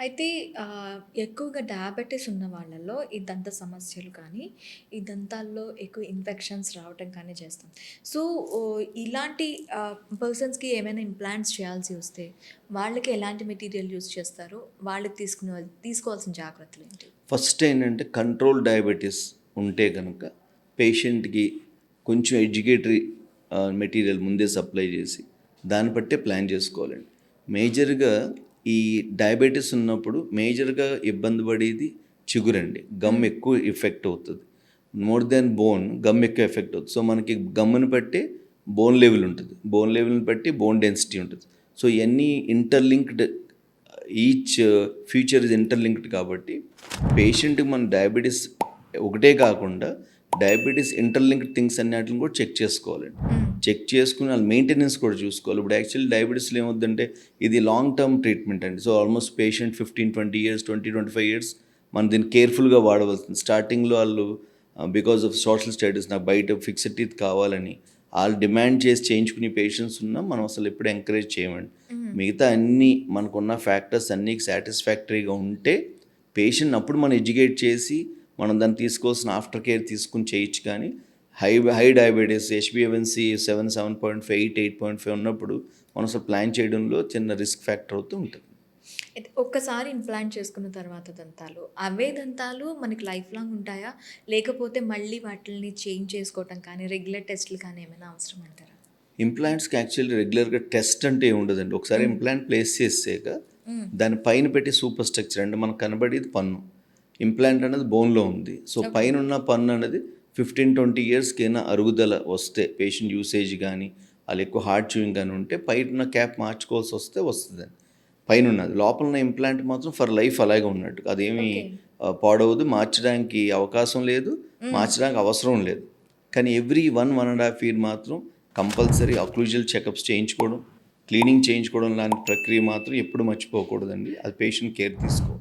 అయితే ఎక్కువగా డయాబెటిస్ ఉన్న వాళ్ళలో ఈ దంత సమస్యలు కానీ, ఈ దంతాల్లో ఎక్కువ ఇన్ఫెక్షన్స్ రావటం కానీ చేస్తాం. సో, ఇలాంటి పర్సన్స్‌కి ఏమైనా ఇంప్లాంట్స్ చేయాల్సి వస్తే, వాళ్ళకి ఎలాంటి మెటీరియల్ యూజ్ చేస్తారు? వాళ్ళకి తీసుకోవాల్సిన జాగ్రత్తలేంటి? ఫస్ట్ ఏంటంటే కంట్రోల్ డయాబెటీస్ ఉంటే కనుక పేషెంట్కి కొంచెం ఎడ్యుకేటరీ మెటీరియల్ ముందే సప్లై చేసి దాన్ని బట్టే ప్లాన్ చేసుకోవాలండి. మేజర్గా ఈ డయాబెటీస్ ఉన్నప్పుడు మేజర్గా ఇబ్బంది పడేది చిగురండి. గమ్ ఎక్కువ ఎఫెక్ట్ అవుతుంది. మోర్ దెన్ బోన్ గమ్ ఎక్కువ ఎఫెక్ట్ అవుతుంది. సో మనకి గమ్ముని బట్టి బోన్ లెవెల్ ఉంటుంది, బోన్ లెవెల్ని బట్టి బోన్ డెన్సిటీ ఉంటుంది. సో ఇవన్నీ interlinked, each future is interlinked. కాబట్టి పేషెంట్కి మన డయాబెటీస్ ఒకటే కాకుండా డయాబెటీస్ ఇంటర్లింక్డ్ థింగ్స్ అన్నిటిని కూడా చెక్ చేసుకోవాలండి. చెక్ చేసుకుని వాళ్ళ మెయింటెనెన్స్ కూడా చూసుకోవాలి. ఇప్పుడు యాక్చువల్లీ డయాబెటీస్లో ఏమవుతుందంటే ఇది లాంగ్ టర్మ్ ట్రీట్మెంట్ అండి. So almost patient 15-20 years, 20-25 years మనం దీన్ని కేర్ఫుల్గా వాడవలసింది. స్టార్టింగ్లో వాళ్ళు బికాజ్ ఆఫ్ సోషల్ స్టేటస్ నాకు బయట ఫిక్స్డ్ టీత్ కావాలని వాళ్ళు డిమాండ్ చేసి చేయించుకునే పేషెంట్స్ ఉన్నా మనం అసలు ఎప్పుడు ఎంకరేజ్ చేయమండి. మిగతా అన్నీ మనకున్న ఫ్యాక్టర్స్ అన్నీ సాటిస్ఫాక్టరీగా ఉంటే పేషెంట్ అప్పుడు మనం ఎడ్యుకేట్ చేసి మనం దాన్ని తీసుకోవాల్సిన ఆఫ్టర్ కేర్ తీసుకుని చేయొచ్చు. కానీ హై డయాబెటీస్ హెచ్బిఏవన్సీ 7.5 8.5 ఉన్నప్పుడు మనం అసలు ప్లాన్ చేయడంలో చిన్న రిస్క్ ఫ్యాక్టర్ అవుతూ ఉంటుంది. అయితే ఒక్కసారి ఇంప్లాంట్ చేసుకున్న తర్వాత దంతాలు, అవే దంతాలు మనకి లైఫ్ లాంగ్ ఉంటాయా? లేకపోతే మళ్ళీ వాటిల్ని చేంజ్ చేసుకోవటం కానీ, రెగ్యులర్ టెస్ట్‌లు కానీ ఏమైనా అవసరం అంటారా? ఇంప్లాంట్స్కి యాక్చువల్లీ రెగ్యులర్గా టెస్ట్ అంటే ఏమి ఉండదండి. ఒకసారి ఇంప్లాంట్ ప్లేస్ చేసాక దాని పైన పెట్టి సూపర్ స్ట్రక్చర్ అంటే మనకు కనబడేది పన్ను. ఇంప్లాంట్ అనేది బోన్లో ఉంది. సో పైన ఉన్న పన్ను అనేది 15-20 ఇయర్స్కైనా అరుగుదల వస్తే పేషెంట్ యూసేజ్ కానీ వాళ్ళు ఎక్కువ హార్డ్ చూయింగ్ కానీ ఉంటే పైన క్యాప్ మార్చుకోవాల్సి వస్తే వస్తుందండి. పైన ఉన్నది లోపల ఉన్న ఇంప్లాంట్ మాత్రం ఫర్ లైఫ్ అలాగే ఉన్నట్టు, అదేమి పాడవదు, మార్చడానికి అవకాశం లేదు, మార్చడానికి అవసరం లేదు. కానీ ఎవ్రీ 1-1.5 ఇయర్ మాత్రం కంపల్సరీ అక్లూజల్ చెకప్స్ చేయించుకోవడం, క్లీనింగ్ చేయించుకోవడం లాంటి ప్రక్రియ మాత్రం ఎప్పుడు మర్చిపోకూడదండి. అది పేషెంట్ కేర్ తీసుకోవాలి.